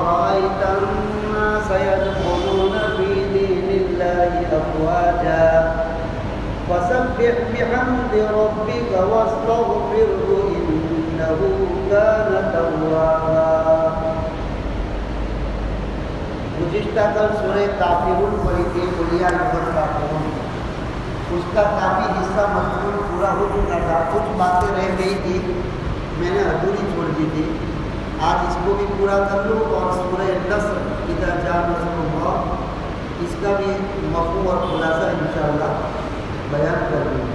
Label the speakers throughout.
Speaker 1: رأيت الناس يدخلون في دين الله أفواجا فسبح بحمد ربك واستغفره إنه كان توابا۔ گزشتہ کل سورہ کافرون پڑھی تھی، قل یا ایھا الکافرون، اس کا کافی حصہ مضمون پورا ہو چکا تھا، کچھ باتیں رہ گئی تھی میں نے ادھوری چھوڑ دی تھی، آج اس کو بھی پورا کر لوں اور سورہ نصر اذا جاء نصر اللہ اس کا بھی مفہوم اور خلاصہ انشاءاللہ بیان کر لوں۔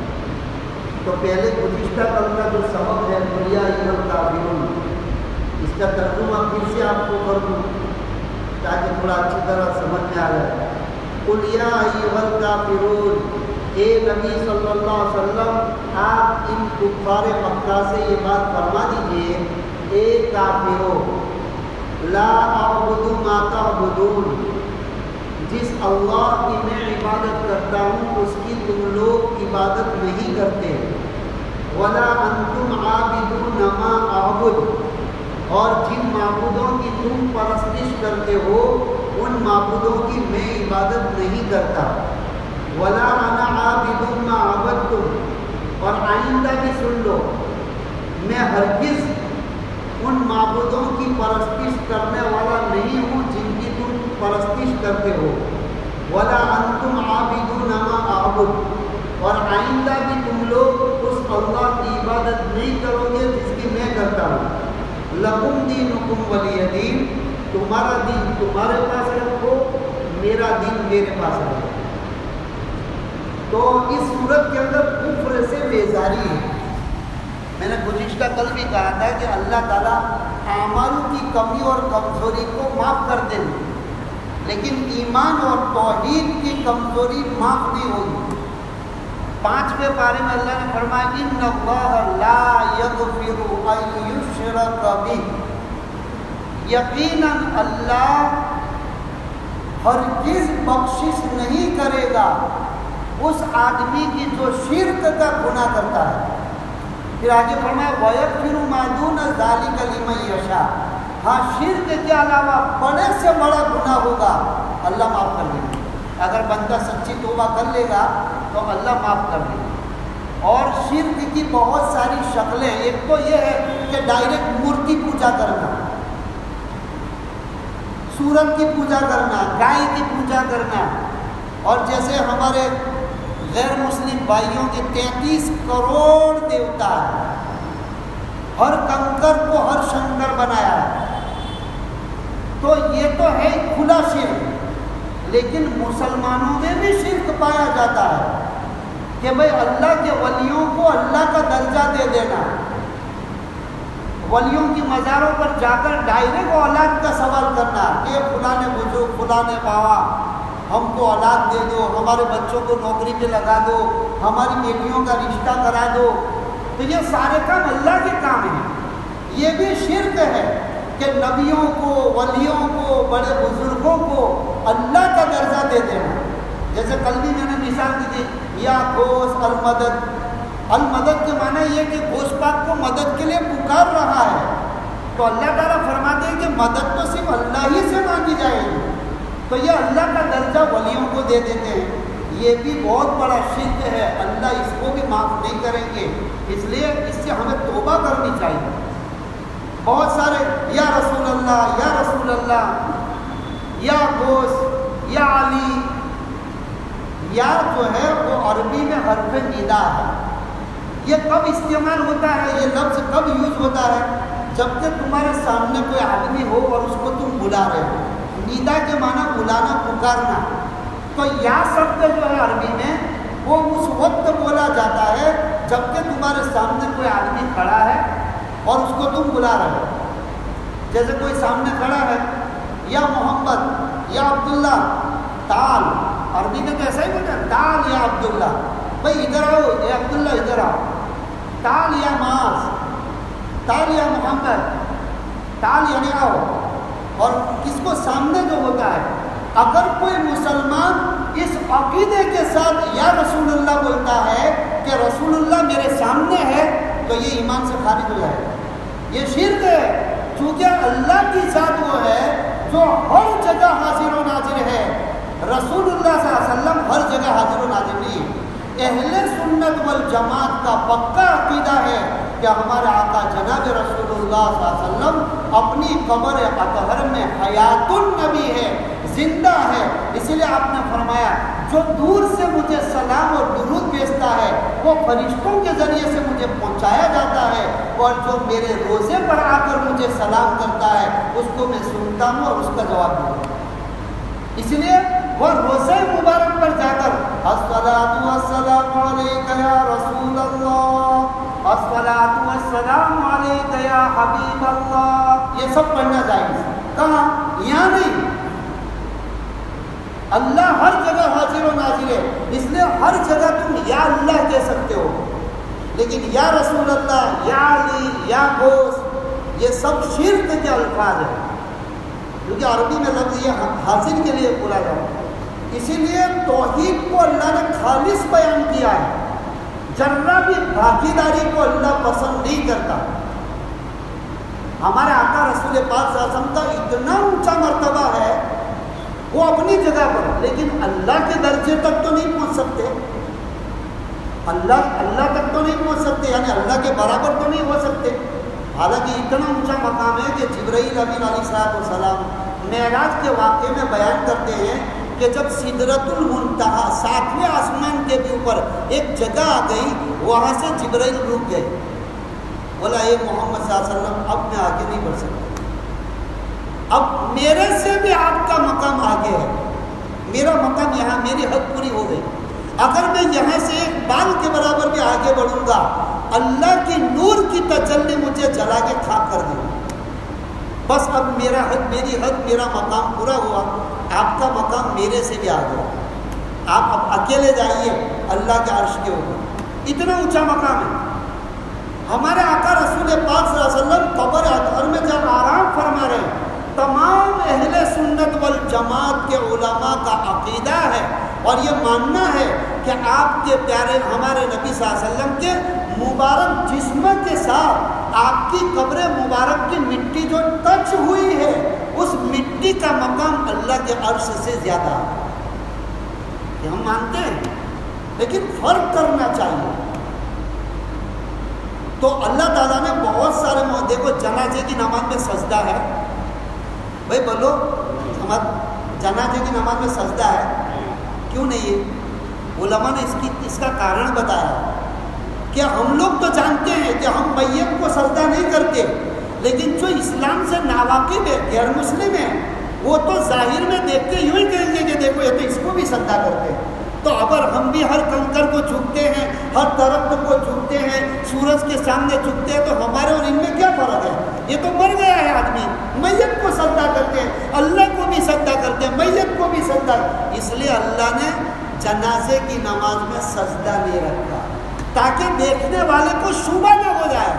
Speaker 1: تو پہلے گزشتہ کل کا جو سبق ہے قل یا ایھا الکافرون، اس کا ترجمہ پھر سے آپ کو کر دوں تاکہ تھوڑا اچھی طرح سمجھ میں آ جائے۔ قل یا ایھا الکافرون، اے نبی صلی اللہ علیہ وسلم آپ ان کفار مکہ سے یہ بات فرما دیجئے، اے کافروں، لا اعبد ما تعبدون، جس اللہ کی میں عبادت کرتا ہوں اس کی تم لوگ عبادت نہیں کرتے، ولا انتم عابدون ما اعبد، اور جن معبودوں کی تم پرستش کرتے ہو ان معبودوں کی میں عبادت نہیں کرتا، ولا انا عابد ما عبدتم، اور آئندہ بھی سن لو میں ہرگز ان معبودوں کی پرستش کرنے والا نہیں ہوں جن کی تم پرستش کرتے ہو، ولا انتم عابدون ما اعبد، اور آئندہ بھی تم لوگ اس اللہ کی عبادت نہیں کرو گے جس کی میں کرتا ہوں۔ لکم دینکم ولی دین، تمہارا دین تمہارے پاس رکھو، میرا دین میرے پاس رکھو۔ تو اس صورت کے اندر کفر سے بیزاری ہے۔ میں نے گزشتہ کل بھی کہا تھا کہ اللہ تعالیٰ اعمال کی کمی اور کمزوری کو معاف کر دیں، لیکن ایمان اور توحید کی کمزوری معاف نہیں ہوگی۔ 5ویں پارے میں اللہ نے فرمایا ان اللہ لا یغفر ان یشرک بہ، یقیناً اللہ ہرگز بخشش نہیں کرے گا اس آدمی کی جو شرک کا گناہ کرتا ہے۔ پھر آگے فرمایا وَيَغْفِرُ مَا دُونَ ذَلِكَ لِمَن يَشَاءُ، ہاں شرک کے علاوہ بڑے سے بڑا گناہ ہوگا اللہ معاف کر دے گا۔ اگر بندہ سچی توبہ کر لے گا تو اللہ معاف کر دے گا۔ اور شرک کی بہت ساری شکلیں، ایک تو یہ ہے کہ ڈائریکٹ مورتی پوجا کرنا، سورت کی پوجا کرنا، گائے کی پوجا کرنا، اور جیسے ہمارے غیر مسلم بھائیوں کے 33 کروڑ دیوتا ہے، ہر کنکر کو ہر شنکر بنایا ہے، تو یہ تو ہے کھلا شرک۔ لیکن مسلمانوں میں بھی شرک پایا جاتا ہے کہ بھئی اللہ کے ولیوں کو اللہ کا درجہ دے دینا، ولیوں کی مزاروں پر جا کر ڈائریکٹ اولاد کا سوال کرنا کہ فلاں بزرگ فلاں بابا ہم کو اولاد دے دو، ہمارے بچوں کو نوکری پہ لگا دو، ہماری بیٹیوں کا رشتہ کرا دو۔ تو یہ سارے کام اللہ کے کام ہیں۔ یہ بھی شرک ہے کہ نبیوں کو، ولیوں کو، بڑے بزرگوں کو اللہ کا درجہ دے دینا۔ جیسے کل بھی میں نے مثال دی تھی یا غوث المدد، المدد کے معنی یہ کہ غوث پاک کو مدد کے لیے پکار رہا ہے، تو اللہ تعالیٰ فرماتے ہیں کہ مدد تو صرف اللہ ہی سے مانگی جائے گی، تو یہ اللہ کا درجہ ولیوں کو دے دیتے ہیں۔ یہ بھی بہت بڑا شرک ہے، اللہ اس کو بھی معاف نہیں کریں گے، اس لیے اس سے ہمیں توبہ کرنی چاہیے۔ بہت سارے یا رسول اللہ یا رسول اللہ، یا غوث، یا علی، یا جو ہے وہ عربی میں حرف ندا ہے۔ یہ کب استعمال ہوتا ہے، یہ لفظ کب یوز ہوتا ہے؟ جب کہ تمہارے سامنے کوئی آدمی ہو اور اس کو تم بلا رہے ہو۔ ندا کے معنی بلانا، پکارنا۔ تو یا شبد جو ہے عربی میں وہ اس وقت بولا جاتا ہے جب کہ تمہارے سامنے کوئی آدمی کھڑا ہے اور اس کو تم بلا رہے ہو۔ جیسے کوئی سامنے کھڑا ہے، یا محمد یا عبداللہ، تعال، عربی میں کیسا ہی بولتا ہے تعال یا عبداللہ، بھائی ادھر آؤ یا عبداللہ ادھر آؤ، تعال یا معاذ، تعال یا محمد، تعال یعنی آؤ۔ اور کس کو سامنے جو ہوتا ہے، اگر کوئی مسلمان اس عقیدے کے ساتھ یا رسول اللہ بولتا ہے کہ رسول اللہ میرے سامنے ہے، تو یہ ایمان سے خارج ہو جائے گا، یہ شرک ہے۔ چونکہ اللہ کی ذات وہ ہے رسول اللہ صلی اللہ علیہ وسلم ہر جگہ حاضر و ناظر نہیں ہے۔ اہل سنت والجماعت کا پکا عقیدہ ہے کہ ہمارے آقا جناب رسول اللہ صلی اللہ علیہ وسلم اپنی قبر اطہر میں حیات النبی ہے، زندہ ہے۔ اسی لیے آپ نے فرمایا جو دور سے مجھے سلام اور درود بھیجتا ہے وہ فرشتوں کے ذریعے سے مجھے پہنچایا جاتا ہے، اور جو میرے روزے پر آ کر مجھے سلام کرتا ہے اس کو میں سنتا ہوں اور اس کا جواب دیتا ہوں۔ اس لیے وہ روزے مبارک پر جا کر الصلاۃ والسلام علیک یا رسول اللہ، الصلاۃ والسلام علیک یا حبیب اللہ، یہ سب پڑھنا جائز۔ کہاں؟ یہاں نہیں، اللہ ہر جگہ حاضر و ناظر ہے، اس لیے ہر جگہ تم یا اللہ کہہ سکتے ہو، لیکن یا رسول اللہ، یا علی، یا غوث، یہ سب شرک کے الفاظ ہیں، کیونکہ عربی میں لفظ یہ حاضر کے لیے بولا جاتا ہے۔ اسی لیے توحید کو اللہ نے خالص بیان کیا ہے، ذرہ بھی بھاگیداری کو اللہ پسند نہیں کرتا۔ ہمارے آقا رسول پاک صلی اللہ علیہ وسلم کا اتنا اونچا مرتبہ ہے وہ اپنی جگہ پر، لیکن اللہ کے درجے تک تو نہیں پہنچ سکتے، اللہ تک تو نہیں پہنچ سکتے، یعنی اللہ کے برابر تو نہیں ہو سکتے۔ حالانکہ اتنا اونچا مقام ہے کہ جبرائیل امین علیہ السلام معراج کے واقعے میں بیان کرتے ہیں کہ جب سدرۃ المنتہا 7ویں آسمان کے بھی اوپر ایک جگہ آ گئی، وہاں سے جبرائیل رک گئے، بولا اے محمد صلی اللہ علیہ وسلم اب میں آگے نہیں بڑھ سکتا، اب میرے سے بھی آپ کا مقام آگے ہے، میرا مقام یہاں، میری حد پوری ہو گئی، اگر میں یہاں سے ایک بال کے برابر بھی آگے بڑھوں گا اللہ کی نور کی تجلی مجھے جلا کے خاک کر دے گی، بس اب میری حد میرا مقام پورا ہوا، آپ کا مقام میرے سے بھی آگے، آپ اب اکیلے جائیے اللہ کے عرش کے اوپر، اتنا اونچا مقام ہے۔ ہمارے آقا رسول پاک صلی اللہ علیہ وسلم قبر اطہر میں جب آرام فرما رہے ہیں، تمام اہل سنت والجماعت کے علماء کا عقیدہ ہے اور یہ ماننا ہے کہ آپ کے پیارے ہمارے نبی صلی اللہ علیہ وسلم کے مبارک جسم کے ساتھ آپ کی قبر مبارک کی مٹی جو ٹچ ہوئی ہے اس مٹی کا مقام اللہ کے عرش سے زیادہ ہے، یہ ہم مانتے ہیں، لیکن فرق کرنا چاہیے۔ تو اللہ تعالیٰ نے بہت سارے دیکھو جنازے کی نماز میں سجدہ ہے، بھائی بولو جنازے کی نماز میں سجدہ ہے، کیوں نہیں ہے؟ علماء نے اس کا کارن بتایا کہ ہم لوگ تو جانتے ہیں کہ ہم میت کو سجدہ نہیں کرتے، لیکن جو اسلام سے ناواقف ہے، غیر مسلم ہے، وہ تو ظاہر میں دیکھ کے یوں ہی کہیں گے کہ دیکھو یہ تو اس کو بھی سجدہ کرتے ہیں، تو اگر ہم بھی ہر کنکر کو جھکتے ہیں، ہر درخت کو جھکتے ہیں، سورج کے سامنے جھکتے ہیں، تو ہمارے اور ان میں کیا فرق ہے؟ یہ تو مر گیا ہے آدمی، میت کو سجدہ کرتے ہیں، اللہ کو بھی سجدہ کرتے ہیں، میت کو بھی سجدہ، اس لیے اللہ نے جنازے کی نماز میں سجدہ نہیں رکھا تاکہ دیکھنے والے کو شبہ نہ ہو جائے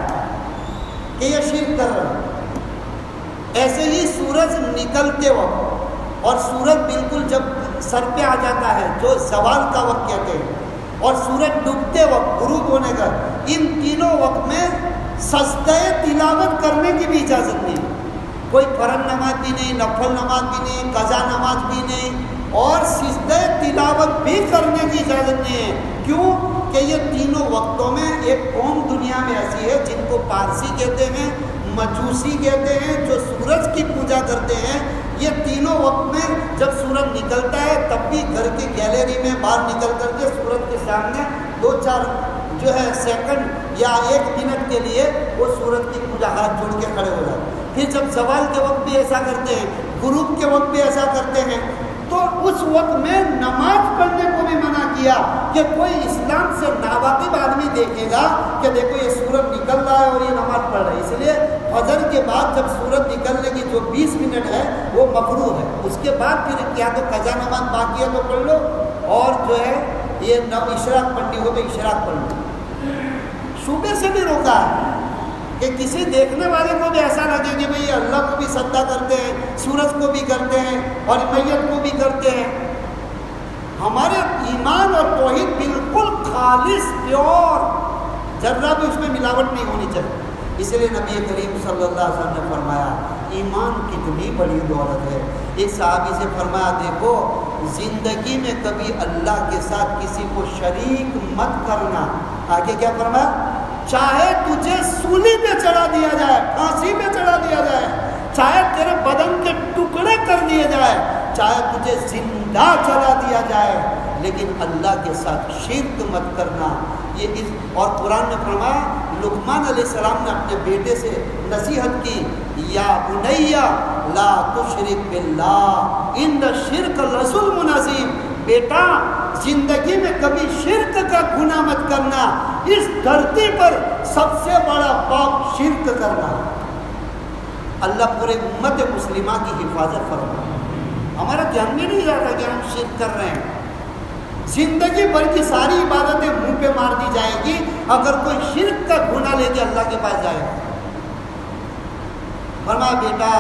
Speaker 1: کہ یہ شرک کر رہا ہے۔ ایسے ہی سورج نکلتے وقت اور سورج بالکل جب سر پہ آ جاتا ہے جو زوال کا وقت کہتے ہیں، اور سورج ڈوبتے وقت، غروب ہونے کا، ان تینوں وقت میں سجدہ تلاوت کرنے کی بھی اجازت نہیں، کوئی فرض نماز بھی نہیں، نفل نماز بھی نہیں، قضا نماز بھی نہیں، اور سجدہ تلاوت بھی کرنے کی اجازت نہیں ہے۔ کیوں؟ کہ یہ تینوں وقتوں میں ایک قوم دنیا میں ایسی ہے جن کو پارسی کہتے ہیں، مجوسی کہتے ہیں، جو سورج کی پوجا کرتے ہیں، یہ تینوں وقت میں جب سورج نکلتا ہے تب بھی گھر کی گیلری میں باہر نکل کر کے سورج کے سامنے 2-4 جو ہے سیکنڈ یا 1 منٹ کے لیے وہ سورج کی پوجا ہاتھ جوڑ کے کھڑے ہو جاتے ہیں۔ پھر جب زوال کے وقت بھی ایسا کرتے ہیں، غروب کے وقت بھی ایسا کرتے ہیں، تو اس وقت میں نماز پڑھنے کو بھی منع کیا کہ کوئی اسلام سے ناواقف آدمی دیکھے گا کہ دیکھو یہ سورج نکل رہا ہے اور یہ نماز پڑھ رہا ہے، اس لیے فجر کے بعد جب سورج نکلنے کی جو 20 منٹ ہے وہ مکروہ ہے، اس کے بعد پھر کیا تو قضا نماز باقی ہے تو پڑھ لو، اور جو ہے یہ اشراق پڑھنی ہو تو اشراق پڑھ لو۔ صوبے سے بھی روکا ہے کہ کسی دیکھنے والے کو بھی ایسا لگے کہ بھئی اللہ کو بھی سجدہ کرتے ہیں، سورج کو بھی کرتے ہیں اور میت کو بھی کرتے ہیں۔ ہمارے ایمان اور توحید بالکل خالص پیور، ذرہ بھی اس میں ملاوٹ نہیں ہونی چاہیے۔ اس لیے نبی کریم صلی اللہ علیہ وسلم نے فرمایا ایمان کتنی بڑی دولت ہے۔ ایک صحابی سے فرمایا دیکھو زندگی میں کبھی اللہ کے ساتھ کسی کو شریک مت کرنا. آگے کیا فرمایا؟ چاہے تجھے سولی پہ چڑھا دیا جائے, پھانسی پہ چڑھا دیا جائے, چاہے تیرے بدن کے ٹکڑے کر دیے جائے, چاہے تجھے زندہ جلا دیا جائے, لیکن اللہ کے ساتھ شرک مت کرنا. اور قرآن نے فرمایا, لقمان علیہ السلام نے اپنے بیٹے سے نصیحت کی, یا بنیا لا تشرک باللہ ان الشرک لظلم عظیم. بیٹا زندگی میں کبھی شرک کا گناہ مت کرنا, اس دھرتی پر سب سے بڑا پاپ شرک کرنا. اللہ پورے امت مسلمہ کی حفاظت فرمائے. ہمارا دھیان میں نہیں رہتا کہ ہم شرک کر رہے ہیں. زندگی بھر کی ساری عبادتیں منہ پہ مار دی جائے گی اگر کوئی شرک کا گناہ لے کے اللہ کے پاس جائے گا. فرمایا بیٹا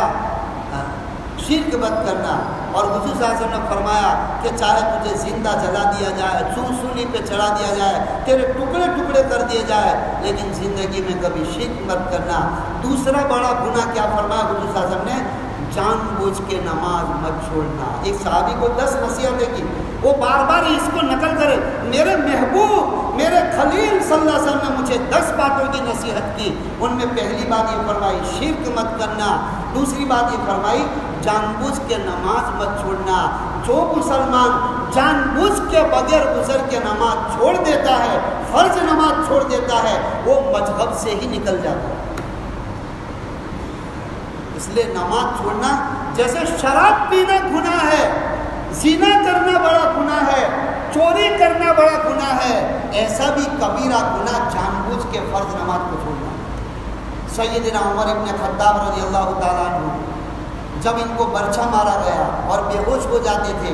Speaker 1: شرک مت کرنا. اور حضور صلی اللہ علیہ وسلم نے فرمایا کہ چاہے تجھے زندہ جلا دیا جائے, سولی پہ چڑھا دیا جائے, تیرے ٹکڑے ٹکڑے کر دیے جائے, لیکن زندگی میں کبھی شرک مت کرنا. دوسرا بڑا گناہ کیا فرمایا حضور صلی اللہ علیہ وسلم نے؟ جان بوجھ کے نماز مت چھوڑنا. ایک صحابی کو 10 نصیحتیں کی, وہ بار بار اس کو نقل کرے, میرے محبوب میرے خلیل صلی اللہ علیہ وسلم نے مجھے 10 باتوں کی نصیحت کی. ان میں پہلی بات یہ فرمائی شرک مت کرنا, دوسری بات یہ فرمائی جان بوجھ کے نماز مت چھوڑنا. جو مسلمان جان بوجھ کے بغیر عذر کے نماز چھوڑ دیتا ہے, فرض نماز چھوڑ دیتا ہے, وہ مذہب سے ہی نکل جاتا ہے. اس لیے نماز چھوڑنا, جیسے شراب پینا گناہ ہے, زنا کرنا بڑا گناہ ہے, چوری کرنا بڑا گناہ ہے, ایسا بھی کبیرہ گناہ جان بوجھ کے فرض نماز کو چھوڑنا. سیدنا عمر ابن خطاب رضی اللہ تعالیٰ عنہ جب ان کو برچھا مارا گیا اور بے ہوش ہو جاتے تھے,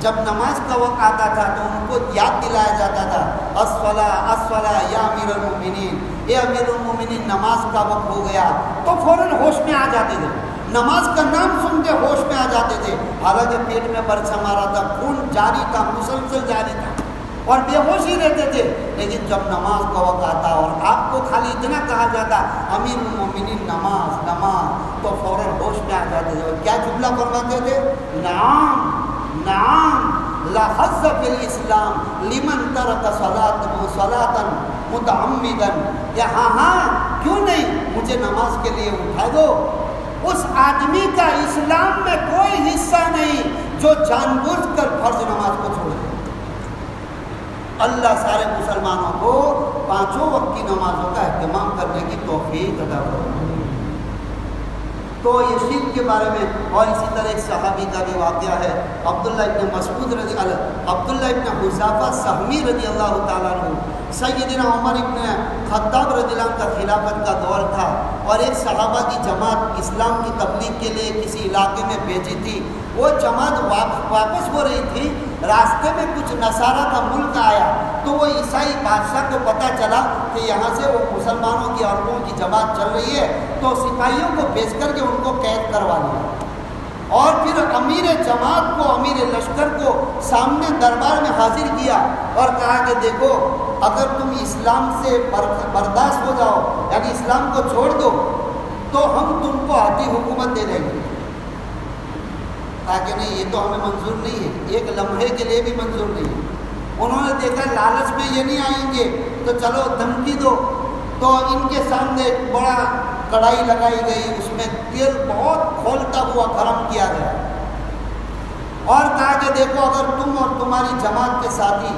Speaker 1: جب نماز کا وقت آتا تھا تو ان کو یاد دلایا جاتا تھا, الصلاۃ الصلاۃ یا امیر المومنین, اے امیر المومنین نماز کا وقت ہو گیا, تو فوراً ہوش میں آ جاتے تھے. نماز کا نام سن کے ہوش میں آ جاتے تھے, حالانکہ پیٹ میں برچھا مارا تھا, خون جاری تھا, مسلسل جاری تھا اور بے ہوش ہی رہتے تھے. لیکن جب نماز کا وقت آتا اور آپ کو خالی اتنا کہا جاتا امیر المومنین نماز نماز, تو فوراً ہوش میں آ جاتے تھے. کیا جملہ فرماتے تھے؟ نعم نعم لا حظ فی الاسلام لمن ترک صلاۃ متعمدا. یا ہاں کیوں نہیں, مجھے نماز کے لیے اٹھا دو. اس آدمی کا اسلام میں کوئی حصہ نہیں جو جان بوجھ کر فرض نماز کو چھوڑ دے. اللہ سارے مسلمانوں کو 5 وقت کی نمازوں کا اہتمام کرنے کی توفیق عطا فرمائے. تو یہ شرک کے بارے میں, اور اسی طرح ایک صحابی کا بھی واقعہ ہے, عبداللہ ابن مسعود رضی اللہ, عبداللہ ابن حذافہ سہمی رضی اللہ تعالیٰ عنہ. سیدنا عمر ابن خطاب رضی اللہ عنہ کا خلافت کا دور تھا اور ایک صحابہ کی جماعت اسلام کی تبلیغ کے لیے کسی علاقے میں بھیجی تھی. وہ جماعت واپس ہو رہی تھی, راستے میں کچھ نصارہ کا ملک آیا, تو وہ عیسائی بادشاہ کو پتہ چلا کہ یہاں سے وہ مسلمانوں کی عورتوں کی جماعت چل رہی ہے, تو سپاہیوں کو بھیج کر کے ان کو قید کروا لیا. اور پھر امیر جماعت کو, امیر لشکر کو سامنے دربار میں حاضر کیا اور کہا کہ دیکھو, اگر تم اسلام سے برداشت ہو جاؤ, یعنی اسلام کو چھوڑ دو, تو ہم تم کو آتی حکومت دے دیں گے. کہ نہیں, یہ تو ہمیں منظور نہیں ہے, ایک لمحے کے لیے بھی منظور نہیں ہے. انہوں نے دیکھا لالچ میں یہ نہیں آئیں گے تو چلو دھمکی دو, تو ان کے سامنے ایک بڑا کڑھائی لگائی گئی, اس میں تیل بہت کھولتا ہوا گرم کیا گیا اور کہا کہ دیکھو, اگر تم اور تمہاری جماعت کے ساتھی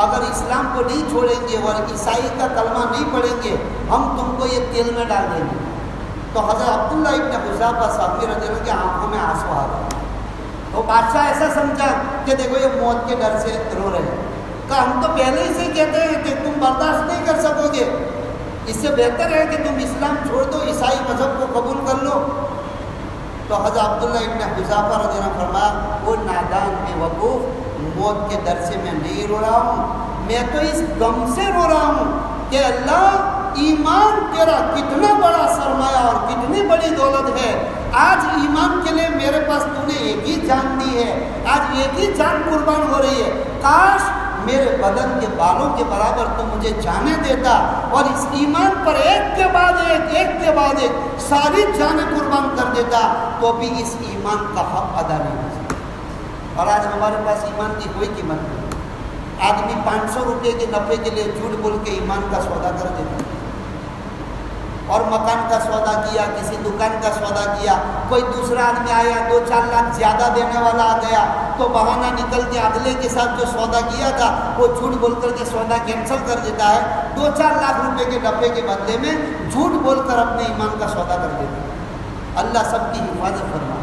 Speaker 1: اگر اسلام کو نہیں چھوڑیں گے اور عیسائی کا کلمہ نہیں پڑھیں گے, ہم تم کو یہ تیل میں ڈال دیں گے. تو حضرت عبداللہ ابن حذافہ سہمی رضی اللہ عنہ کی آنکھوں میں آنسو آ گئے. تو بادشاہ ایسا سمجھا کہ دیکھو یہ موت کے ڈر سے رو رہے ہیں, کہ ہم تو پہلے ہی سے کہتے ہیں کہ تم برداشت نہیں کر سکو گے, اس سے بہتر ہے کہ تم اسلام چھوڑ دو, عیسائی مذہب کو قبول کر لو. تو حضرت عبداللہ ابن حذافہ رضی اللہ عنہ فرمایا, وہ نادان بے وقوف, موت کے ڈر سے میں نہیں رو رہا ہوں, میں تو اس غم سے رو رہا ہوں کہ اللہ, ایمان تیرا کتنا بڑا سرمایہ اور کتنی بڑی دولت ہے. آج ایمان کے لیے میرے پاس تو نے ایک ہی جان دی ہے, آج ایک ہی جان قربان ہو رہی ہے. کاش میرے بدن کے بالوں کے برابر تو مجھے جانے دیتا اور اس ایمان پر ایک کے بعد ایک ساری جانیں قربان کر دیتا, تو بھی اس ایمان کا حق ادا نہیں ہو سکتا. اور آج ہمارے پاس ایمان کی کوئی قیمت نہیں. آدمی 500 روپے کے نفع کے لیے جھوٹ بول کے ایمان کا سودا کر دیتا ہے. اور مکان کا سودا کیا, کسی دکان کا سودا کیا, کوئی دوسرا آدمی آیا 2-4 لاکھ زیادہ دینے والا آ گیا تو بہانہ نکل کے اگلے کے ساتھ جو سودا کیا تھا وہ جھوٹ بول کر کے سودا کینسل کر دیتا ہے. 2-4 لاکھ روپے کے نفع کے بدلے میں جھوٹ بول کر اپنے ایمان کا سودا کر دیتا ہے. اللہ سب کی حفاظت فرمائے.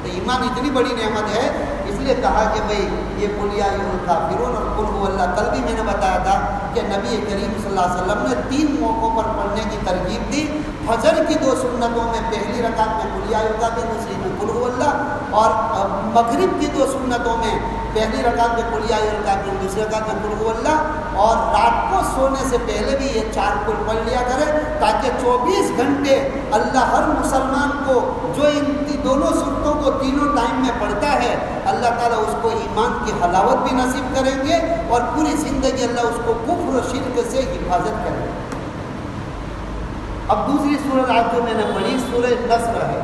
Speaker 1: تو ایمان اتنی بڑی نعمت ہے, اس لیے کہا کہ بھئی یہ قل یا ایھا الکافرون اور قل ھو اللہ. کل بھی میں نے بتایا تھا کہ نبی کریم صلی اللہ علیہ وسلم نے 3 موقعوں پر پڑھنے کی ترغیب دی. فجر کی 2 سنتوں میں پہلی رکعت میں قل یا ایھا الکافرون, دوسری میں قل ھو اللہ, اور مغرب کی 2 سنتوں میں پہلی رکعت میں قل یا ایھا الکافرون, دوسری رکعت میں قل ھو اللہ. اور رات کو سونے سے پہلے بھی یہ 4 قل پڑھ لیا کرے تاکہ 24 گھنٹے اللہ ہر مسلمان کو جو ان دونوں سورتوں کو تینوں ٹائم میں پڑھتا ہے اللہ تعالیٰ اس کو ایمان کی حلاوت بھی نصیب کریں گے اور پوری زندگی اللہ اس کو کفر و شرک سے حفاظت کرے گا. اب دوسری سورت آج جو میں نے پڑھی سورہ نصر ہے.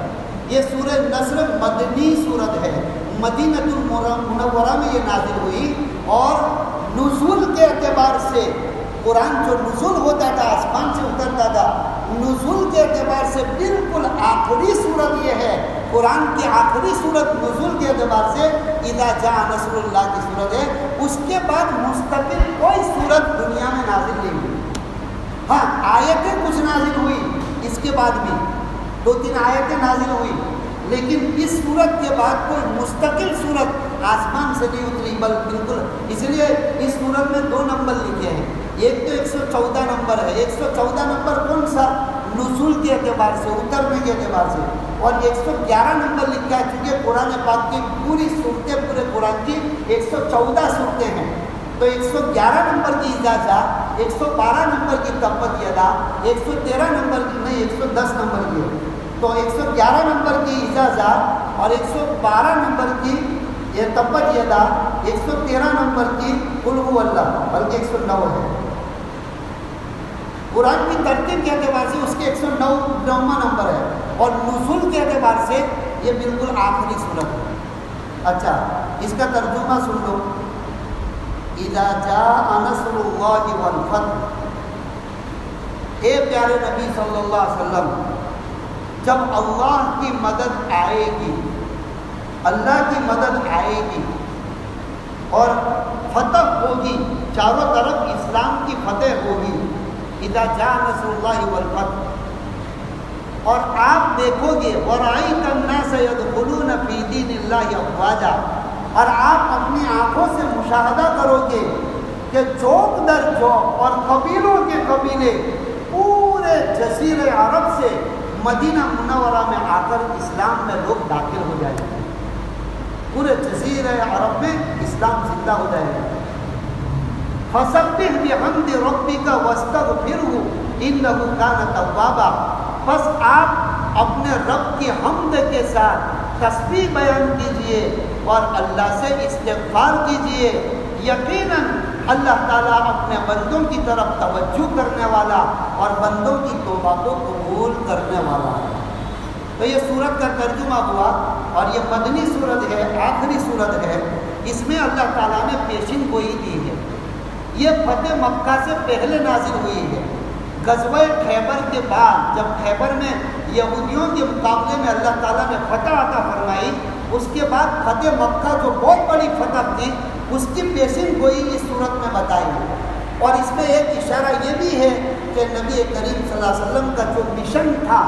Speaker 1: یہ سورہ نصر مدنی سورت ہے, مدینہ المنورہ میں یہ نازل ہوئی. اور نزول کے اعتبار سے قرآن جو نزول ہوتا تھا آسمان سے اترتا تھا, نزول کے اعتبار سے بالکل آخری سورت یہ ہے. قرآن کی آخری سورت نزول کے اعتبار سے اذا جاء نصر اللہ کی سورت ہے. اس کے بعد مستقل کوئی سورت دنیا میں نازل نہیں ہوئی. ہاں آیتیں کچھ نازل ہوئی, اس کے بعد بھی 2-3 آیتیں نازل ہوئی, لیکن اس سورت کے بعد کوئی مستقل سورت آسمان سے نہیں اتری. بالکل اس لیے اس سورت میں 2 نمبر لکھے ہیں. ایک تو 114 نمبر ہے. 114 نمبر کون سا؟ نزول کے اعتبار سے, اترنے کے اعتبار سے. اور 111 نمبر لکھا ہے چونکہ قرآن پاک کی پوری صورتیں, پورے قرآن کی 114 صورتیں ہیں. تو 111 نمبر کی اذا جاء, 112 نمبر کی تبت یدا, 113 نمبر کی نہیں 110 نمبر کی ہے. تو 111 نمبر کی اذا جاء اور 112 نمبر کی یہ تبت یدا, 113 نمبر کی قل ھو اللہ, بلکہ 109 ہے. قرآن کی ترتیب کے اعتبار سے اس کے 109واں نمبر ہے, اور نزول کے اعتبار سے یہ بالکل آخری سورت ہے. اچھا اس کا ترجمہ سن لو. اذا جاء نصر اللہ والفتح, اے پیارے نبی صلی اللہ علیہ وسلم, جب اللہ کی مدد آئے گی, اللہ کی مدد آئے گی اور فتح ہوگی, چاروں طرف اسلام کی فتح ہوگی. اذا جاء نصر اللہ والفتح, اور آپ دیکھو گے وَرَأَيْتَ النَّاسَ يَدْخُلُونَ فِي دِينِ اللَّهِ أَفْوَاجًا, اور آپ اپنی آنکھوں سے مشاہدہ کرو گے کہ چوک در چوک اور قبیلوں کے قبیلے پورے جزیرہ عرب سے مدینہ منورہ میں آ کر اسلام میں لوگ داخل ہو جائیں گے. پورے جزیرہ عرب میں اسلام زندہ ہو جائے گا. فَسَبِّحْ بِحَمْدِ رَبِّكَ وَاسْتَغْفِرْهُ إِنَّهُ كَانَ تَوَّابًا, بس آپ اپنے رب کی حمد کے ساتھ تسبیح بیان کیجئے اور اللہ سے استغفار کیجئے. یقیناً اللہ تعالیٰ اپنے بندوں کی طرف توجہ کرنے والا اور بندوں کی توبہ کو قبول کرنے والا ہے. تو یہ سورت کا ترجمہ ہوا, اور یہ مدنی سورت ہے, آخری سورت ہے. اس میں اللہ تعالیٰ نے پیشین گوئی دی ہے. یہ فتح مکہ سے پہلے نازل ہوئی ہے. غزوہ خیبر کے بعد جب خیبر میں یہودیوں کے مقابلے میں اللہ تعالیٰ نے فتح عطا فرمائی, اس کے بعد فتح مکہ جو بہت بڑی فتح تھی اس کی پیشین گوئی اس صورت میں بتائی ہے. اور اس میں ایک اشارہ یہ بھی ہے کہ نبی کریم صلی اللہ علیہ وسلم کا جو مشن تھا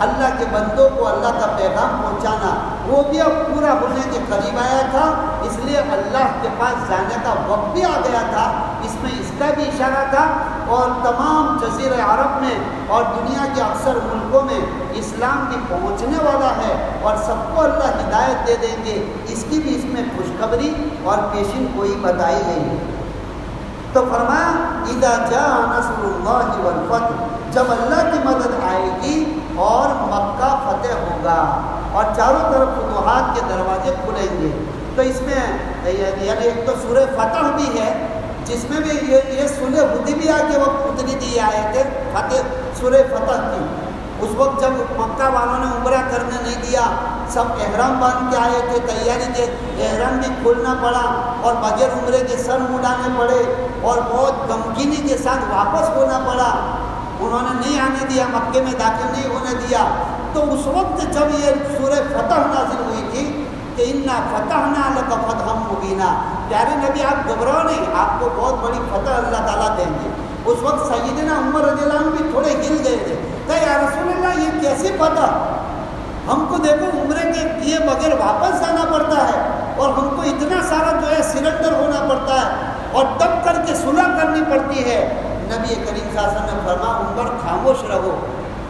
Speaker 1: اللہ کے بندوں کو اللہ کا پیغام پہنچانا, وہ بھی اب پورا ہونے کے قریب آیا تھا. اس لیے اللہ کے پاس جانے کا وقت بھی آ گیا تھا. اس میں اس کا بھی اشارہ تھا. اور تمام جزیرہ عرب میں اور دنیا کے اکثر ملکوں میں اسلام بھی پہنچنے والا ہے اور سب کو اللہ ہدایت دے دیں گے, اس کی بھی اس میں خوشخبری اور پیشین گوئی بتائی گئی. تو فرمایا اذا جاء نصر اللہ والفتح, جب اللہ کی مدد آئے گی اور مکہ فتح ہوگا اور چاروں طرف فتوحات کے دروازے کھلیں گے. تو اس میں یعنی ایک تو سورہ فتح بھی ہے جس میں بھی یہ سورہ حدیبیہ کے وقت اتری دی آیت ہے فتح, سورہ فتح کی. اس وقت جب مکہ والوں نے عمرہ کرنے نہیں دیا, سب احرام باندھ کے آئے تھے، تیاری کے احرام بھی کھولنا پڑا اور بغیر عمرے کے سر مڈانے پڑے اور بہت غمگینی کے ساتھ واپس ہونا پڑا. انہوں نے نہیں آنے دیا، مکے میں داخل نہیں ہونے دیا. تو اس وقت جب یہ سورہ فتح نازل ہوئی تھی کہ انا فتحنا لک فتحا مبینا، پیارے نبی آپ گھبراؤ نہیں، آپ کو بہت بڑی فتح اللہ تعالیٰ دیں گے. اس وقت سیدنا عمر رضی اللہ عنہ بھی تھوڑے ہل گئے تھے کہ یا رسول اللہ یہ کیسی فتح، ہم کو دیکھو عمرے کے کیے بغیر واپس جانا پڑتا ہے اور ہم کو اتنا سارا جو ہے سرنڈر ہونا پڑتا ہے اور دب کر کے صلح کرنی پڑتی ہے. نبی کریم صلی اللہ علیہ وسلم نے فرمایا عمر خاموش رہو،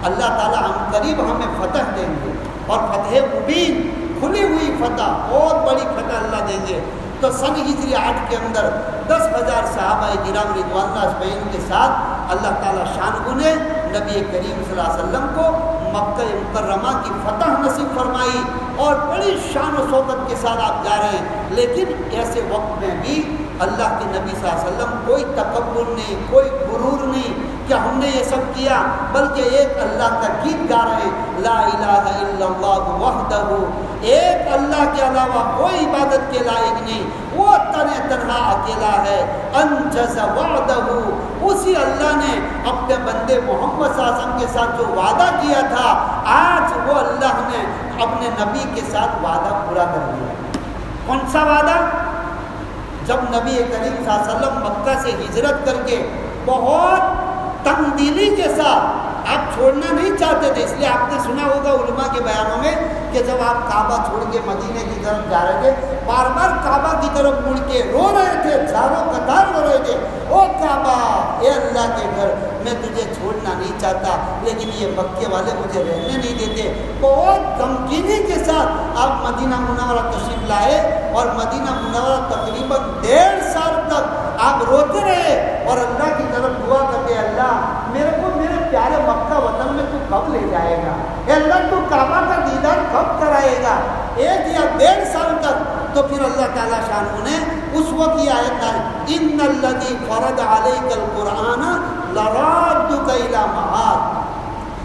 Speaker 1: اللہ تعالیٰ ہم قریب ہمیں فتح دیں گے اور فتح مبین، کھلی ہوئی فتح، بہت بڑی فتح اللہ دیں گے. تو سن ہجری 8 کے اندر 10,000 صحابہ کرام رضوان اللہ اجمعین کے ساتھ اللہ تعالیٰ شان نے نبی کریم صلی اللہ علیہ وسلم کو مکہ مکرمہ کی فتح نصیب فرمائی اور بڑی شان و شوکت کے ساتھ آپ جا رہے ہیں. لیکن ایسے وقت میں بھی اللہ کے نبی صلی اللہ علیہ وسلم کوئی تکبر نہیں، کوئی غرور نہیں کہ ہم نے یہ سب کیا، بلکہ ایک اللہ کا گیت گا رہے ہیں، لا الہ الا اللہ وحدہ، ایک اللہ کے علاوہ کوئی عبادت کے لائق نہیں، وہ تنہا اکیلا ہے. انجز وعدہ، اسی اللہ نے اپنے بندے محمد صلی اللہ علیہ وسلم کے ساتھ جو وعدہ کیا تھا، آج وہ اللہ نے اپنے نبی کے ساتھ وعدہ پورا کر دیا. کون سا وعدہ؟ جب نبی کریم صلی اللہ علیہ وسلم مکہ سے ہجرت کر کے بہت تنگ دلی کے ساتھ آپ چھوڑنا نہیں چاہتے تھے، اس لیے آپ نے سنا ہوگا علماء کے بیانوں میں کہ جب آپ کعبہ چھوڑ کے مدینے کی طرف جا رہے تھے، بار بار کعبہ کی طرف مڑ کے رو رہے تھے، چاروں قطار رو رہے تھے، او کعبہ، اے اللہ کے گھر، میں تجھے چھوڑنا نہیں چاہتا لیکن یہ مکے والے مجھے رہنے نہیں دیتے. بہت غمگینی کے ساتھ آپ مدینہ منورہ تشریف لائے اور مدینہ منورہ تقریباً 1.5 سال تک آپ روتے رہے اور اللہ کی طرف دعا کرتے، اللہ میرے کو میرے پیارے مکہ وطن میں تو کب لے جائے گا، اے اللہ تو کعبہ کا دیدار کب کرائے گا، 1 یا 1.5 سال تک. تو پھر اللہ تعالیٰ شانہ نے اس وقت یہ آیت ڈالی، ان الذی فرض علیک القرآن لرادک الی معاد.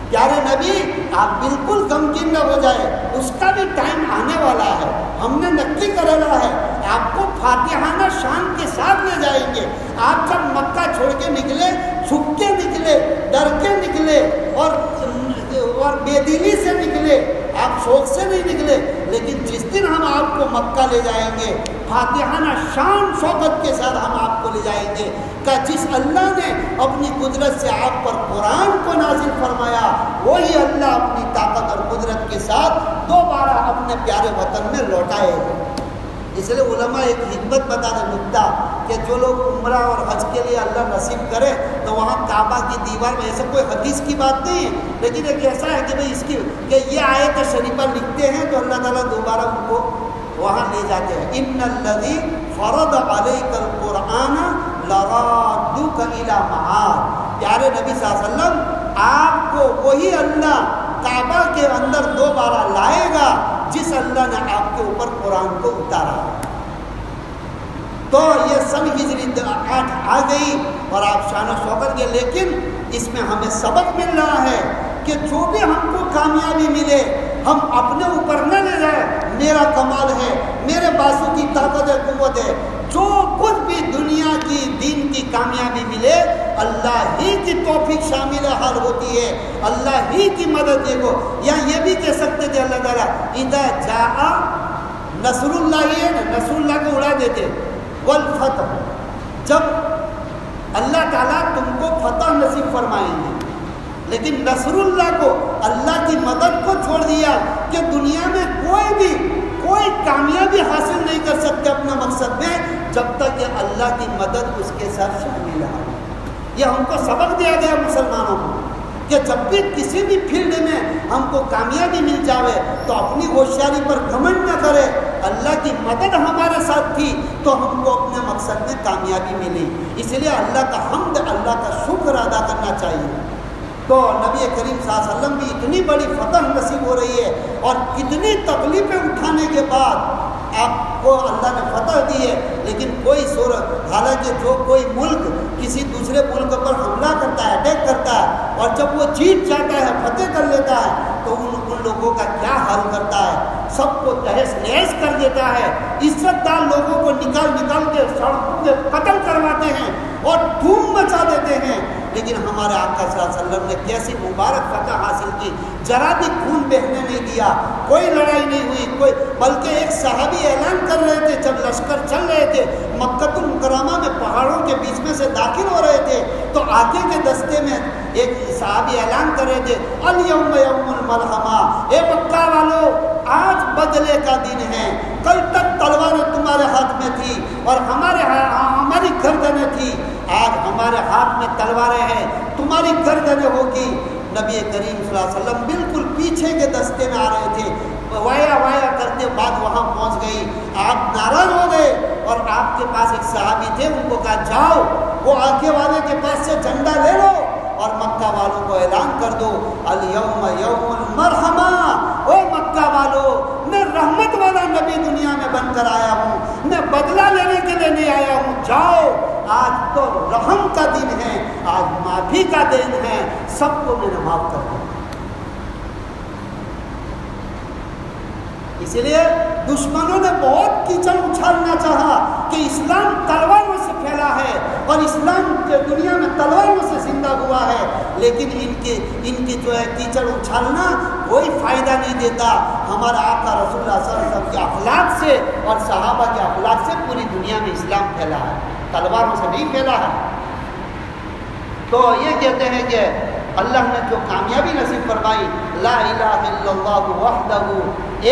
Speaker 1: پیارے نبی آپ بالکل غمگین نہ ہو جائے، اس کا بھی ٹائم آنے والا ہے، ہم نے نکی کرنا ہے، آپ کو فاتحانہ شان کے ساتھ لے جائیں گے. آپ جب مکہ چھوڑ کے نکلے، چھپ کے نکلے، ڈر کے نکلے اور بے دلی سے نکلے، آپ شوق سے نہیں نکلے، لیکن جس دن ہم آپ کو مکہ لے جائیں گے فاتحانہ شان شوکت کے ساتھ ہم آپ کو لے جائیں گے کہ جس اللہ نے اپنی قدرت سے آپ پر قرآن کو نازل فرمایا، وہی اللہ اپنی طاقت اور قدرت کے ساتھ دوبارہ اپنے پیارے وطن میں لوٹائے گا. اس لیے علماء ایک حکمت بتا دیں نکتہ کہ جو لوگ عمرہ اور حج کے لیے اللہ نصیب کرے تو وہاں کعبہ کی دیوار میں ایسا کوئی حدیث کی بات نہیں ہے، لیکن ایک ایسا ہے کہ بھئی اس کی کہ یہ آیت شریفہ لکھتے ہیں تو اللہ تعالیٰ دوبارہ ان کو وہاں لے جاتے ہیں. ان الذی فرض علیک القرآن لرادک الی معاد. پیارے نبی صلی اللہ علیہ وسلم آپ کو وہی اللہ کعبہ کے اندر دوبارہ لائے گا جس اللہ نے آپ کے اوپر قرآن کو اتارا. تو یہ سن ہجری 8 آ گئی اور آپ شان و شوکت کے، لیکن اس میں ہمیں سبق مل رہا ہے کہ جو بھی ہم کو کامیابی ملے ہم اپنے اوپر نہ لے جائیں، میرا کمال ہے، میرے بازو کی طاقت ہے، قوت ہے. جو کچھ بھی دنیا کی دین کی کامیابی ملے اللہ ہی کی توفیق شامل حال ہوتی ہے، اللہ ہی کی مدد. دیکھو یا یہ بھی کہہ سکتے تھے اللہ تعالیٰ اذا جاء نصر اللہ، ہے نا، نصر اللہ کو اڑا دیتے، والفتح، جب اللہ تعالیٰ تم کو فتح نصیب فرمائیں گے، لیکن نصر اللہ کو، اللہ کی مدد کو چھوڑ دیا کہ دنیا میں کوئی کامیابی حاصل نہیں کر سکتے اپنا مقصد میں جب تک کہ اللہ کی مدد اس کے ساتھ شامل ہے. یہ ہم کو سبق دیا گیا مسلمانوں کو کہ جب بھی کسی بھی فیلڈ میں ہم کو کامیابی مل جاوے تو اپنی ہوشیاری پر گھمنڈ نہ کرے، اللہ کی مدد ہمارے ساتھ تھی تو ہم کو اپنے مقصد میں کامیابی ملی. اس لیے اللہ کا حمد، اللہ کا شکر ادا کرنا چاہیے. تو نبی کریم صلی اللہ علیہ وسلم بھی اتنی بڑی فتح نصیب ہو رہی ہے اور کتنی تکلیفیں اٹھانے کے بعد آپ کو اللہ نے فتح دی ہے، لیکن کوئی صورت، حالانکہ جو کوئی ملک کسی دوسرے ملک پر حملہ کرتا ہے، اٹیک کرتا ہے اور جب وہ جیت جاتا ہے، فتح کر لیتا ہے تو ان لوگوں کا کیا حال کرتا ہے. سب کو تہس نہس کر دیتا ہے، عزت دار لوگوں کو نکال کے سڑکوں کے قتل کرواتے ہیں اور دھوم مچا دیتے ہیں۔ لیکن ہمارے آقا صلی اللہ علیہ وسلم نے کیسی مبارک فتح حاصل کی، ذرا بھی خون بہنے نہیں دیا، کوئی لڑائی نہیں ہوئی، بلکہ ایک صحابی اعلان کر رہے تھے جب لشکر چل رہے تھے مکہ المکرمہ میں، پہاڑوں کے بیچ میں سے داخل ہو رہے تھے، تو آگے کے دستے میں ایک صحابی اعلان کر رہے تھے الیوم یوم الملحمہ، اے مکہ والو آج بدلے کا دن ہے، کل تک تلواریں تمہارے ہاتھ میں تھی اور ہماری گردنیں تھی، آج ہمارے ہاتھ میں تلواریں ہیں، تمہاری گردنیں ہوگی۔ نبی کریم صلی اللہ علیہ وسلم بالکل پیچھے کے دستے میں آ رہے تھے، وایا کرتے بعد وہاں پہنچ گئی، آپ ناراض ہو گئے اور آپ کے پاس ایک صحابی تھے، ان کو کہا جاؤ وہ آگے والے کے پاس سے جھنڈا لے لو اور مکہ والوں کو اعلان کر دو الیوم یوم المرحمہ، او مکہ والو میں رحمت والا نبی دنیا میں بن کر آیا ہوں، میں بدلہ لینے کے لیے نہیں آیا ہوں، جاؤ آج تو رحم کا دن ہے، آج معافی کا دن ہے، سب کو میں نے معاف کر دیا۔ اسی لیے دشمنوں نے بہت کیچڑ اچھالنا چاہا کہ اسلام تلواروں سے پھیلا ہے اور اسلام کے دنیا میں تلواروں سے زندہ ہوا ہے، لیکن ان کی جو ہے کیچڑ اچھالنا کوئی فائدہ نہیں دیتا۔ ہمارا آقا رسول اللہ صلی اللہ علیہ وسلم کے اخلاق سے اور صحابہ کے اخلاق سے پوری دنیا میں اسلام پھیلا ہے، تلواروں سے نہیں پھیلا ہے۔ تو یہ کہتے ہیں کہ اللہ نے جو کامیابی نصیب فرمائی، لا الہ الا اللہ وحدہ،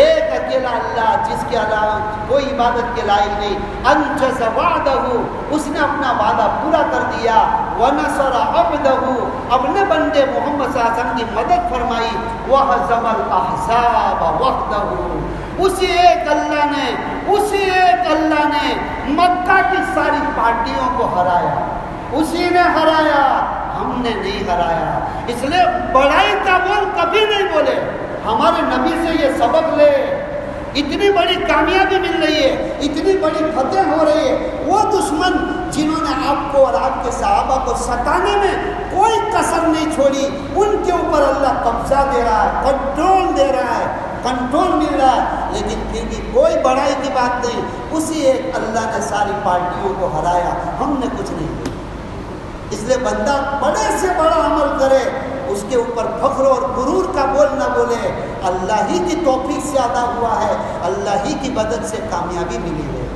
Speaker 1: ایک اکیلا اللہ جس کے علاوہ کوئی عبادت کے لائق نہیں، انجز وعدہ، اس نے اپنا وعدہ پورا کر دیا، ونصر عبدہ، اپنے بندے محمد صلی اللہ علیہ وسلم کی مدد فرمائی، وہزم الاحزاب وحدہ، اسی ایک اللہ نے مکہ کی ساری پارٹیوں کو ہرایا، اسی نے ہرایا، ہم نے نہیں ہرایا۔ اس لیے بڑائی کا بول کبھی نہیں بولے، ہمارے نبی سے یہ سبق لے، اتنی بڑی کامیابی مل رہی ہے، اتنی بڑی فتح ہو رہی ہے، وہ دشمن جنہوں نے آپ کو اور آپ کے صحابہ کو ستانے میں کوئی کسر نہیں چھوڑی، ان کے اوپر اللہ قبضہ دے رہا ہے، کنٹرول دے رہا ہے، کنٹرول مل رہا ہے، لیکن پھر بھی کوئی بڑائی کی بات نہیں، اسی ایک اللہ نے ساری پارٹیوں کو ہرایا، ہم نے کچھ نہیں کیا۔ اس لیے بندہ بڑے سے بڑا عمل کرے، اس کے اوپر فخر اور غرور کا بول نہ بولے، اللہ ہی کی توفیق سے ادا ہوا ہے، اللہ ہی کی مدد سے کامیابی ملی ہے۔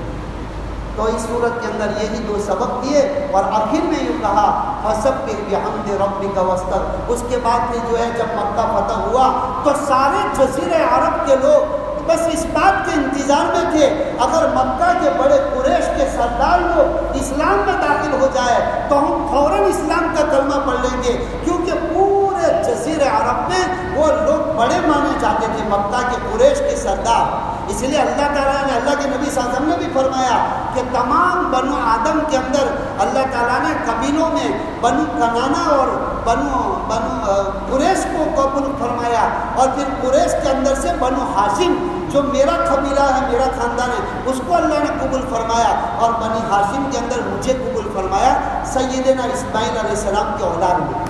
Speaker 1: تو اس صورت کے اندر یہی دو سبق دیے اور آخر میں یوں کہا فسبح بحمد ربک واستغفر۔ اس کے بعد پھر جو ہے جب مکہ فتح ہوا تو سارے جزیرے عرب کے لوگ بس اس بات کے انتظار میں تھے، اگر مکہ کے بڑے قریش کے سردار لوگ اسلام میں داخل ہو جائے تو ہم فوراً اسلام کا کلمہ پڑھ لیں گے، کیونکہ پورے جزیرے عرب میں وہ لوگ بڑے مانے جاتے تھے، مکہ کے قریش کے سردار۔ اس لیے اللہ تعالیٰ نے، اللہ کے نبی صلی اللہ علیہ وسلم نے بھی فرمایا کہ تمام بنو آدم کے اندر اللہ تعالیٰ نے قبیلوں میں بنو کنانہ اور بنو قریش کو قبول فرمایا، اور پھر قریش کے اندر سے بنو ہاشم جو میرا قبیلہ ہے، میرا خاندان ہے، اس کو اللہ نے قبول فرمایا، اور بنی ہاشم کے اندر مجھے قبول فرمایا سیدنا اسماعیل علیہ السلام کے اولاد میں۔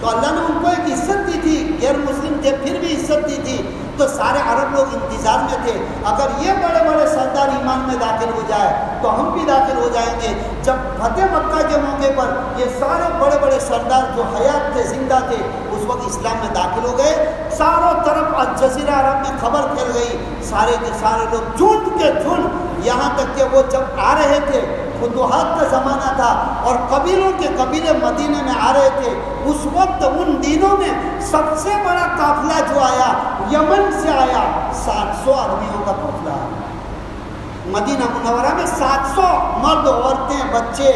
Speaker 1: تو اللہ نے ان کو ایک عزت دی تھی، غیر مسلم تھے پھر بھی عزت دی تھی، تو سارے عرب لوگ انتظار میں تھے، اگر یہ بڑے بڑے سردار ایمان میں داخل ہو جائے تو ہم بھی داخل ہو جائیں گے۔ جب فتح مکہ کے موقع پر یہ سارے بڑے بڑے سردار جو حیات تھے، زندہ تھے، اس وقت اسلام میں داخل ہو گئے، چاروں طرف جزیرہ عرب میں خبر پھیل گئی، سارے کے سارے لوگ جھنڈ کے جھنڈ، یہاں تک کہ وہ جب آ رہے تھے، فتوحات کا زمانہ تھا اور قبیلوں کے قبیلے مدینے میں آ رہے تھے، اس وقت ان دنوں میں سب سے بڑا قافلہ جو آیا یمن سے آیا، 700 آدمیوں کا قافلہ آیا مدینہ منورہ میں، 700 مرد، عورتیں، بچے،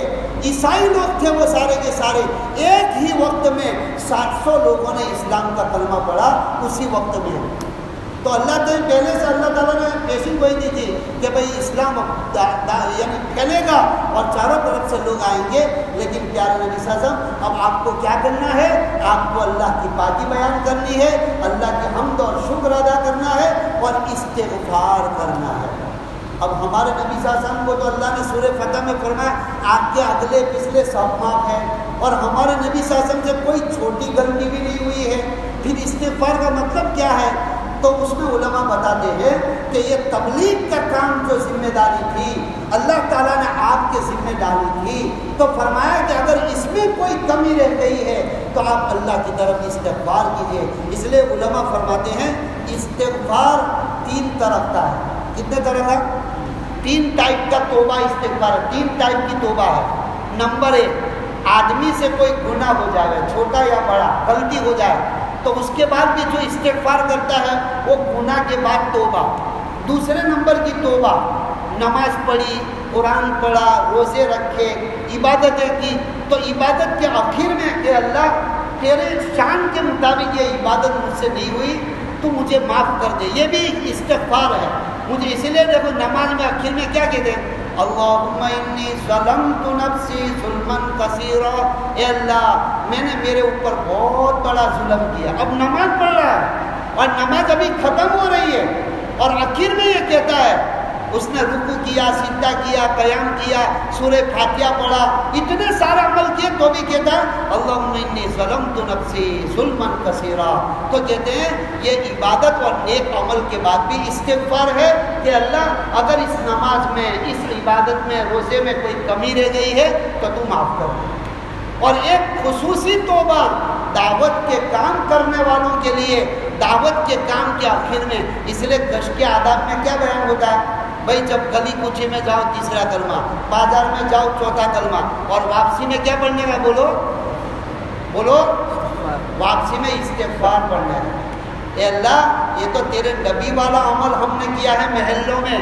Speaker 1: عیسائی لوگ تھے وہ سارے کے سارے، ایک ہی وقت میں 700 لوگوں نے اسلام کا کلمہ پڑھا اسی وقت میں۔ تو اللہ تعالیٰ پہلے سے اللہ تعالیٰ نے پیشن گوئی دی تھی کہ بھئی اسلام یعنی پھیلے گا اور چاروں طرف سے لوگ آئیں گے، لیکن پیارے نبی صلی اللہ علیہ وسلم اب آپ کو کیا کرنا ہے؟ آپ کو اللہ کی پاکی بیان کرنی ہے، اللہ کی حمد اور شکر ادا کرنا ہے اور استغفار کرنا ہے۔ اب ہمارے نبی صلی اللہ علیہ وسلم کو تو اللہ نے سورہ فتح میں فرمایا آپ کے اگلے پچھلے سب معاف ہے، اور ہمارے نبی صلی اللہ علیہ وسلم سے کوئی چھوٹی غلطی بھی نہیں ہوئی ہے۔ پھر استغفار کا مطلب کیا ہے؟ تو اس میں علماء بتاتے ہیں کہ یہ تبلیغ کا کام جو ذمہ داری تھی اللہ تعالیٰ نے آپ کے ذمہ ڈالی تھی، تو فرمایا کہ اگر اس میں کوئی کمی رہ گئی ہے تو آپ اللہ کی طرف استغفار کیجیے۔ اس لیے علماء فرماتے ہیں استغفار 3 طرح کا ہے۔ کتنے طرح کا؟ 3 ٹائپ کا توبہ استغفار ہے، 3 ٹائپ کی توبہ ہے۔ نمبر 1، آدمی سے کوئی گناہ ہو جائے، چھوٹا یا بڑا، غلطی ہو جائے تو اس کے بعد بھی جو استغفار کرتا ہے وہ گناہ کے بعد توبہ۔ دوسرے نمبر کی توبہ، نماز پڑھی، قرآن پڑھا، روزے رکھے، عبادتیں کی، تو عبادت کے آخر میں کہ اللہ تیرے شان کے مطابق یہ عبادت مجھ سے نہیں ہوئی تو مجھے معاف کر دے، یہ بھی استغفار ہے۔ مجھے اسی لیے دیکھو نماز میں آخر میں کیا کہتے ہیں، اللہم انی ظلمت نفسی ظلما کثیرا، اے اللہ میں نے میرے اوپر بہت بڑا ظلم کیا۔ اب نماز پڑھ رہا ہے اور نماز ابھی ختم ہو رہی ہے اور آخر میں یہ کہتا ہے، اس نے رکوع کیا، سجدہ کیا، قیام کیا، سورہ فاتحہ پڑھا، اتنے سارے عمل کیے تو بھی کہتا ہے اللہم انی ظلمت نفسی ظلما کثیرا۔ تو کہتے ہیں یہ عبادت اور نیک عمل کے بعد بھی استغفار ہے کہ اللہ اگر اس نماز میں، اس عبادت میں، روزے میں کوئی کمی رہ گئی ہے تو تو معاف کر دے۔ اور ایک خصوصی توبہ دعوت کے کام کرنے والوں کے لیے، دعوت کے کام کے آخر میں، اس لیے کش کے آداب میں کیا بیان ہوتا ہے بھائی، جب گلی کوچے میں جاؤ 3 کلمہ، بازار میں جاؤ 4 کلمہ، اور واپسی میں کیا پڑھنے کا؟ بولو واپسی میں استغفار پڑھنے کا۔ اے اللہ یہ تو تیرے نبی والا عمل ہم نے کیا ہے محلوں میں،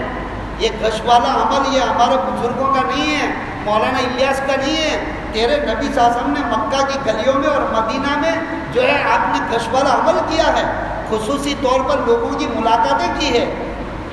Speaker 1: یہ گش والا عمل یہ ہمارے بزرگوں کا نہیں ہے، مولانا الیاس کا نہیں ہے، تیرے نبی صلی اللہ علیہ وسلم نے مکہ کی گلیوں میں اور مدینہ میں جو ہے آپ نے گش والا عمل کیا ہے، خصوصی طور پر لوگوں کی ملاقاتیں کی ہے،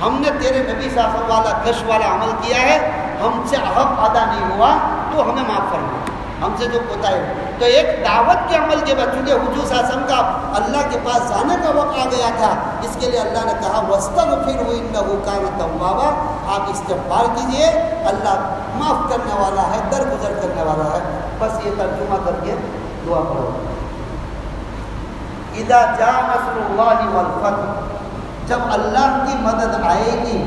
Speaker 1: ہم نے تیرے نبی صلی اللہ علیہ وسلم والا گش والا عمل کیا ہے، ہم سے حق ادا نہیں ہوا تو ہمیں معاف فرما، ہم سے جو کوتا ہے۔ تو ایک دعوت کے عمل کے بعد چونکہ حضور صلی اللہ علیہ وسلم کا اللہ کے پاس جانے کا وقت آ گیا تھا، اس کے لیے اللہ نے کہا وَاسْتَغْفِرْهُ إِنَّهُ كَانَ تَوَّابًا، آپ استغفار کیجئے، اللہ معاف کرنے والا ہے، درگزر کرنے والا ہے۔ بس یہ ترجمہ کر کے دعا پڑھو۔ اذا جاء نصر اللہ والفتح، جب اللہ کی مدد آئے گی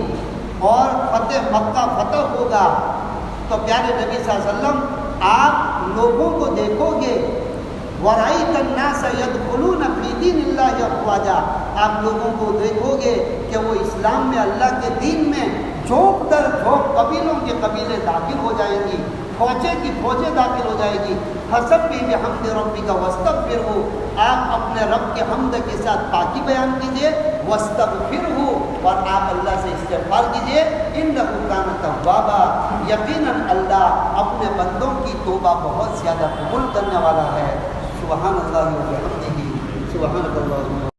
Speaker 1: اور فتح مکہ فتح ہوگا تو پیارے نبی صلی اللہ علیہ وسلم آپ لوگوں کو دیکھو گے، وَرَأَيْتَ النَّاسَ يَدْخُلُونَ فِي دِينِ اللَّهِ أَفْوَاجًا، آپ لوگوں کو دیکھو گے کہ وہ اسلام میں، اللہ کے دین میں جھونک در جھونک قبیلوں کے قبیلے داخل ہو جائیں گی، فوجیں کی فوجیں داخل ہو جائے گی۔ فَسَبِّحْ بِحَمْدِ رَبِّكَ وَاسْتَغْفِرْهُ، آپ اپنے رب کے حمد کے ساتھ پاکی بیان کیجئے، وَاسْتَغْفِرْهُ، اور آپ اللہ سے استغفار کیجئے، إِنَّهُ كَانَ تَوَّابًا، یقیناً اللہ اپنے بندوں کی توبہ بہت زیادہ قبول کرنے والا ہے۔ سبحان اللہ و بحمدہ، سبحانک اللہم